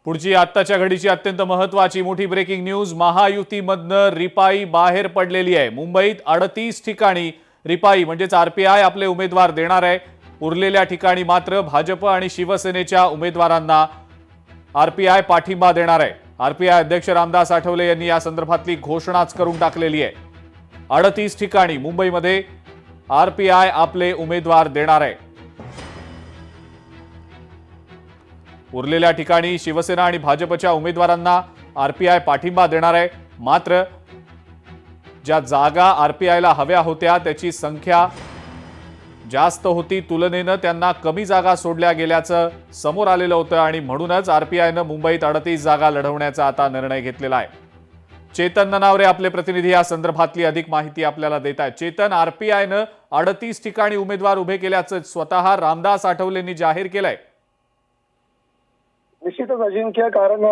पुढची आत्ताच्या घडीची अत्यंत महत्त्वाची मोठी ब्रेकिंग न्यूज। महायुतीमधनं रिपाई बाहेर पडलेली आहे। मुंबईत 38 ठिकाणी रिपाई म्हणजेच आरपीआय आपले उमेदवार देणार आहे। उरलेल्या ठिकाणी मात्र भाजप आणि शिवसेनेच्या उमेदवारांना आरपीआय पाठिंबा देणार आहे। आरपीआय अध्यक्ष रामदास आठवले यांनी या संदर्भातली घोषणाच करून टाकलेली आहे। 38 ठिकाणी मुंबईमध्ये आरपीआय आपले उमेदवार देणार आहे। उरलेल्या ठिकाणी शिवसेना आणि भाजपच्या उमेदवारांना आरपीआय पाठिंबा देणार आहे। मात्र ज्या जागा आरपीआयला हव्या होत्या त्याची संख्या जास्त होती, तुलनेने त्यांना कमी जागा सोडल्या गेल्याचं समोर आलेलं होतं आणि म्हणूनच आरपीआयने मुंबईत 38 जागा लढवण्याचा आता निर्णय घेतलेला आहे। चेतन ननावरे आपले प्रतिनिधी या संदर्भातली अधिक माहिती आपल्याला देत आहेत। चेतन, आरपीआयने 38 ठिकाणी उमेदवार उभे केल्याचं स्वतः रामदास आठवलेंनी जाहीर केलंय। निश्चितच अजिंक्य, कारण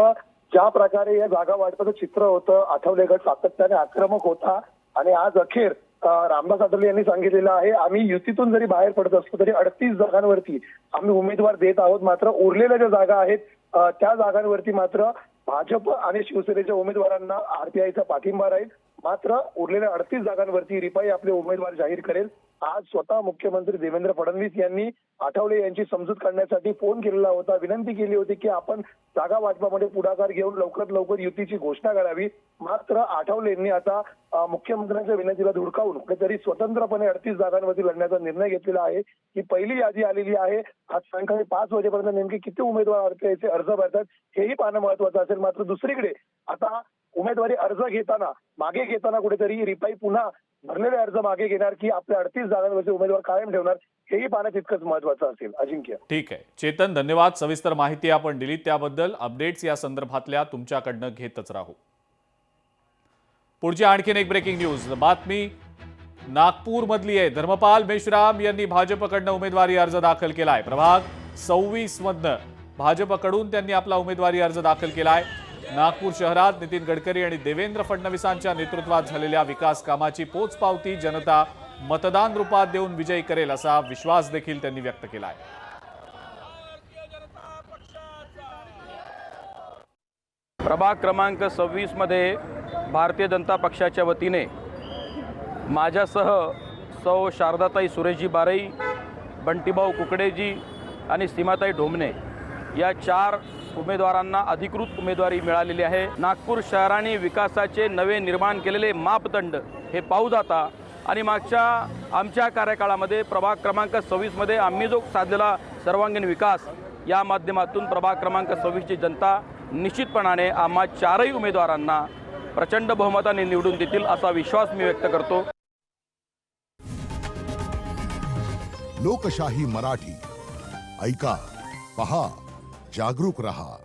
ज्या प्रकारे या जागा वाटपाचं चित्र होतं, आठवले गट सातत्याने आक्रमक होता आणि आज अखेर रामदास आठवले यांनी सांगितलेलं आहे, आम्ही युतीतून जरी बाहेर पडत असलो तरी 38 जागांवरती आम्ही उमेदवार देत आहोत। मात्र उरलेल्या ज्या जागा आहेत त्या जागांवरती मात्र भाजप आणि शिवसेनेच्या उमेदवारांना आरपीआयचा पाठिंबा राहील। मात्र उरलेल्या 38 जागांवरती रिपाई आपले उमेदवार जाहीर करेल। आज स्वतः मुख्यमंत्री देवेंद्र फडणवीस यांनी आठवले यांची समजूत काढण्यासाठी फोन केलेला होता, विनंती केली होती की आपण जागा वाटपामध्ये पुढाकार घेऊन लवकरात लवकर युतीची घोषणा करावी। मात्र आठवले यांनी आता मुख्यमंत्र्यांच्या विनंतीला धुडकावून कुठेतरी स्वतंत्रपणे 38 जागांवरती लढण्याचा निर्णय घेतलेला आहे। ही पहिली यादी आलेली आहे। आज सायंकाळी 5 वाजेपर्यंत नेमके किती उमेदवार आरपीआयचे अर्ज भरतात हेही पाहणं महत्त्वाचं असेल। मात्र दुसरीकडे आता उमेदवारी अर्ज घेताना मागे घेताना कुठेतरी रिपाई पुन्हा भरलेले अर्ज मागे घेणार की आपल्या 38 जागांवरचे उमेदवार कायम ठेवणार हेही पाहणं तितकंच महत्त्वाचं असेल। अजिंक्य, ठीक आहे चेतन, धन्यवाद। सविस्तर माहिती आपण दिली त्याबद्दल। अपडेट्स या संदर्भातल्या तुमच्याकडनं घेतच राहू। पुढची आणखीन एक ब्रेकिंग न्यूज बातमी नागपूर मधली आहे। धर्मपाल मेश्राम यांनी भाजपकडनं उमेदवारी अर्ज दाखल केलाय। प्रभाग 26 मधनं भाजपकडून त्यांनी आपला उमेदवारी अर्ज दाखल केलाय। नागपूर शहरात नितीन गडकरी आणि देवेंद्र फडणवीसांच्या नेतृत्वात झालेल्या विकास कामाची पोचपावती जनता मतदान रूपात देऊन विजयी करेल असा विश्वास देखील त्यांनी व्यक्त केलाय। प्रभाग क्रमांक 26 मध्ये भारतीय जनता पक्षाच्या वतीने माझ्यासह सौ शारदाताई सुरेशजी बारई, बंटीभाऊ कुकडेजी आणि सीमाताई ढोमणे या 4 उमेदवारांना अधिकृत उमेदवारी मिळालेली आहे। नागपूर शहराने विकासाचे नवे निर्माण केलेले मापदंड हे पाहू जाता आणि मागच्या आमच्या कार्यकाळामध्ये प्रभाग क्रमांक 26 मध्ये आम्ही जो साधलेला सर्वांगीण विकास या माध्यमातून प्रभाग क्रमांक 26 ची जनता निश्चितपणाने आम्हा 4ही उमेदवारांना प्रचंड बहुमताने निवडून देतील असा विश्वास मी व्यक्त करतो। लोकशाही मराठी ऐका, पहा, जागरूक रहा।